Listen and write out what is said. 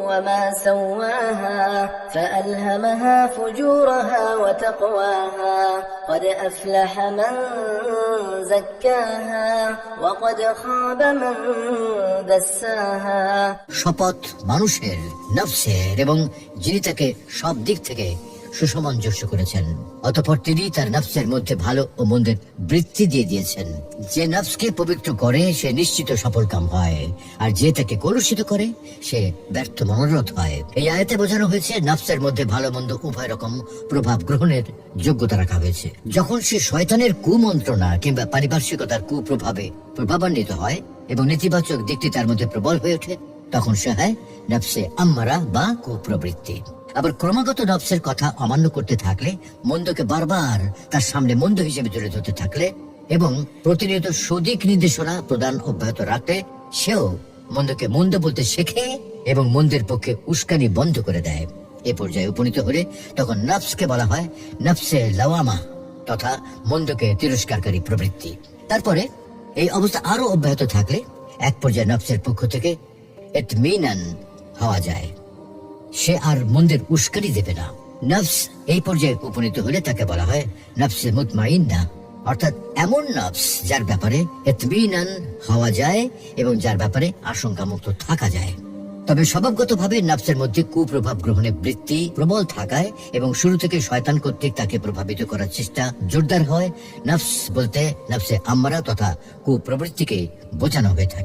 وما سواها فألهمها فجورها وتقواها قد أفلح من زكاها وقد خاب من دساها। শপথ মানুষের, নফসের এবং যিনি তাকে সব দিক থেকে সুসামঞ্জস্য করেছেন। অতঃপর তিনি তার নফসের মধ্যে ভালো ও মন্দের বৃত্তি দিয়ে দিয়েছেন। যে নফসকে পবিত্র করে সে নিশ্চিত সফলকাম হয়, আর যে তাকে কলুষিত করে সে ব্যর্থ মনোরথ হয়। এই আয়াতে বোঝানো হয়েছে নফসের মধ্যে ভালো মন্দ উভয় রকম প্রভাব গ্রহণের যোগ্যতা রাখা হয়েছে। যখন সে শয়তানের কুমন্ত্রণা কিংবা পারিপার্শ্বিকতার কুপ্রভাবে প্রভাবান্বিত হয় এবং নেতিবাচক দিকটি তার মধ্যে প্রবল হয়ে ওঠে, তখন সে হয় নফসে আম্মারা বা কুপ্রবৃত্তি। আবার ক্রমাগত নফসের কথা অমান্য করতে থাকলে, মন্দকে বারবার তার সামনে মন্দ হিসেবে তুলে ধরতে থাকলে এবং প্রতিনিয়ত সদিক নির্দেশনা প্রদান অব্যাহত রাখলে, সেও মন্দকে মন্দ বলতে শেখে এবং মন্দের পক্ষে উস্কানি বন্ধ করে দেয়। এ পর্যায়ে উপনীত হলে তখন নফসকে বলা হয় নফসে লাওয়ামা তথা মন্দকে তিরস্কারকারী প্রবৃত্তি। তারপরে এই অবস্থা আরো অব্যাহত থাকলে এক পর্যায়ে নফসের পক্ষ থেকে ইতমিনান হওয়া যায়, সে আর মন্দের উস্কানি দেবে না। নফস এই পর্যায়ে উপনীত হলে তাকে বলা হয় নফসে মুতমাইন্না, অর্থাৎ এমন নফস যার ব্যাপারে ইতমিনান হওয়া যায় এবং যার ব্যাপারে আশঙ্কা মুক্ত থাকা যায়। তবে স্বভাবগতভাবে নফসের মধ্যে কুপ্রভাব গ্রহণের বৃত্তি প্রবল থাকায় এবং শুরু থেকে শয়তান কর্তৃক তাকে প্রভাবিত করার চেষ্টা জোরদার হয়, নফস বলতে নফসে আম্মারা তথা কুপ্রবৃত্তিকে বোঝানো হয়ে থাকে।